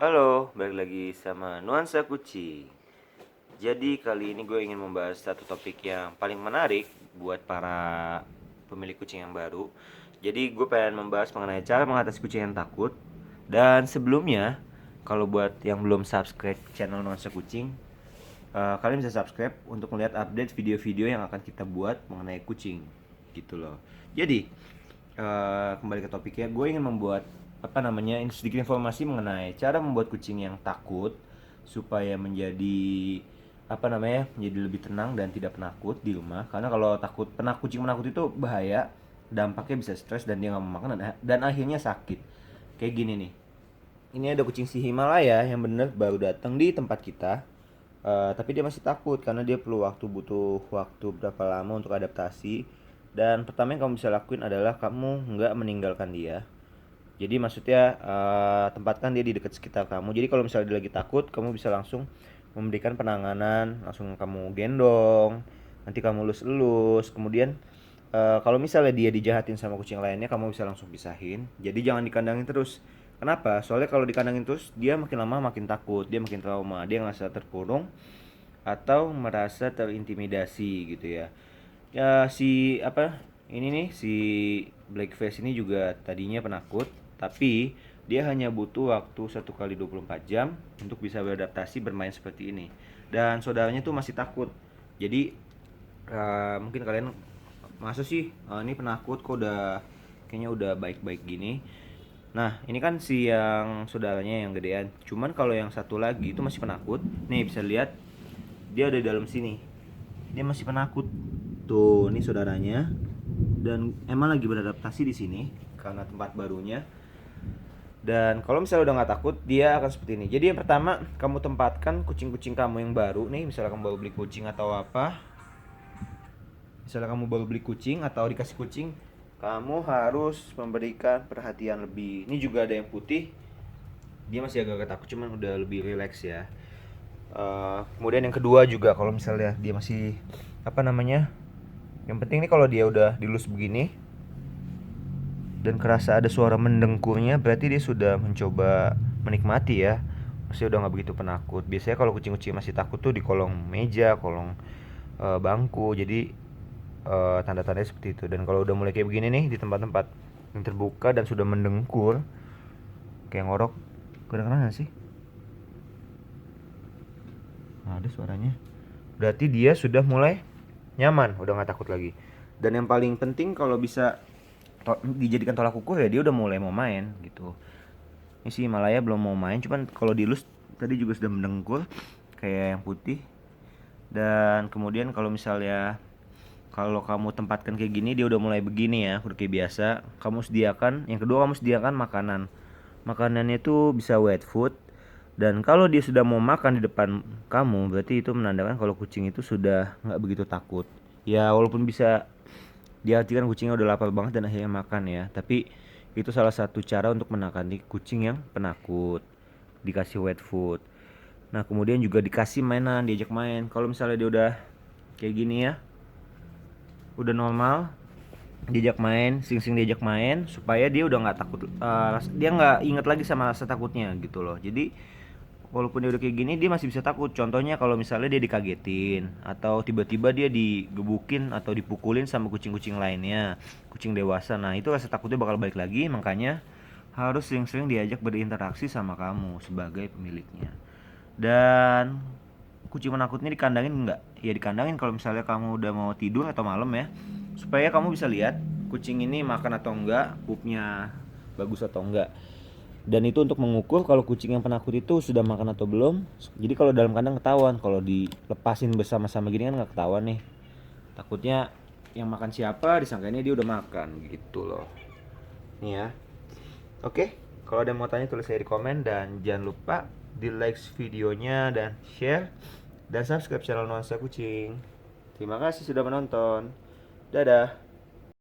Halo, balik lagi sama Nuansa Kucing. Jadi kali ini gue ingin membahas satu topik yang paling menarik buat para pemilik kucing yang baru. Jadi gue pengen membahas mengenai cara mengatasi kucing yang takut. Dan sebelumnya, kalau buat yang belum subscribe channel Nuansa Kucing, kalian bisa subscribe untuk melihat update video-video yang akan kita buat mengenai kucing, gitu loh. Jadi, kembali ke topiknya, gue ingin membuat sedikit informasi mengenai cara membuat kucing yang takut supaya menjadi lebih tenang dan tidak penakut di rumah. Karena kalau kucing penakut itu bahaya, dampaknya bisa stres dan dia nggak mau makan dan akhirnya sakit. Kayak gini nih, ini ada kucing si Himalaya yang bener baru datang di tempat kita. Tapi dia masih takut karena dia butuh waktu berapa lama untuk adaptasi. Dan pertama yang kamu bisa lakuin adalah kamu nggak meninggalkan dia. Jadi maksudnya tempatkan dia di dekat sekitar kamu. Jadi kalau misalnya dia lagi takut, kamu bisa langsung memberikan penanganan, langsung kamu gendong, nanti kamu elus-elus. Kemudian kalau misalnya dia dijahatin sama kucing lainnya, kamu bisa langsung pisahin. Jadi jangan dikandangin terus. Kenapa? Soalnya kalau dikandangin terus, dia makin lama makin takut, dia makin trauma, dia ngerasa terkurung atau merasa terintimidasi gitu ya. Ya ini nih si Blackface ini juga tadinya penakut, tapi dia hanya butuh waktu 1 kali 24 jam untuk bisa beradaptasi bermain seperti ini. Dan saudaranya tuh masih takut. Jadi mungkin kalian masa sih ini penakut kok kayaknya udah baik-baik gini. Nah, ini kan si yang saudaranya yang gedean. Cuman kalau yang satu lagi itu masih penakut. Nih bisa lihat dia ada di dalam sini. Dia masih penakut. Tuh, ini saudaranya. Dan emang lagi beradaptasi di sini karena tempat barunya. Dan kalau misalnya udah nggak takut, dia akan seperti ini. Jadi yang pertama, kamu tempatkan kucing-kucing kamu yang baru nih. Misalnya kamu baru beli kucing atau apa. Misalnya kamu baru beli kucing atau dikasih kucing, kamu harus memberikan perhatian lebih. Ini juga ada yang putih, dia masih agak takut cuman udah lebih relax ya. Kemudian yang kedua juga kalau misalnya dia masih yang penting nih kalau dia udah dilus begini dan kerasa ada suara mendengkurnya, berarti dia sudah mencoba menikmati ya. Masih udah nggak begitu penakut. Biasanya kalau kucing-kucing masih takut tuh di kolong meja, kolong bangku. Jadi tanda-tandanya seperti itu. Dan kalau udah mulai kayak begini nih di tempat-tempat yang terbuka dan sudah mendengkur, kayak ngorok, kedengeran gak sih? Nah, ada suaranya. Berarti dia sudah mulai nyaman, udah nggak takut lagi. Dan yang paling penting kalau bisa dijadikan tolak ukur ya, dia udah mulai mau main gitu. Ini sih Malaya belum mau main, cuman kalau dilus tadi juga sudah mendengkur kayak yang putih. Dan kemudian kalau kamu tempatkan kayak gini, dia udah mulai begini ya, udah kayak biasa. Yang kedua kamu sediakan makanan. Makanannya itu bisa wet food. Dan kalau dia sudah mau makan di depan kamu, berarti itu menandakan kalau kucing itu sudah nggak begitu takut. Ya walaupun bisa diartikan kucingnya udah lapar banget dan akhirnya makan ya, tapi itu salah satu cara untuk menangani kucing yang penakut. Dikasih wet food. Nah kemudian juga dikasih mainan, diajak main. Kalau misalnya dia udah kayak gini ya, udah normal, diajak main supaya dia udah nggak takut, dia nggak inget lagi sama rasa takutnya gitu loh. Jadi walaupun dia udah kayak gini, dia masih bisa takut. Contohnya kalau misalnya dia dikagetin atau tiba-tiba dia digebukin atau dipukulin sama kucing-kucing lainnya, kucing dewasa. Nah, itu rasa takutnya bakal balik lagi, makanya harus sering-sering diajak berinteraksi sama kamu sebagai pemiliknya. Dan kucing penakutnya dikandangin enggak? Ya dikandangin kalau misalnya kamu udah mau tidur atau malam ya. Supaya kamu bisa lihat kucing ini makan atau enggak, poopnya bagus atau enggak. Dan itu untuk mengukur kalau kucing yang penakut itu sudah makan atau belum. Jadi kalau dalam kandang ketahuan, kalau dilepasin bersama-sama gini kan nggak ketahuan nih. Takutnya yang makan siapa disangkanya dia udah makan gitu loh. Nih ya. Oke, kalau ada yang mau tanya tulis saya di komen dan jangan lupa di like videonya dan share dan subscribe channel Nuansa Kucing. Terima kasih sudah menonton. Dadah.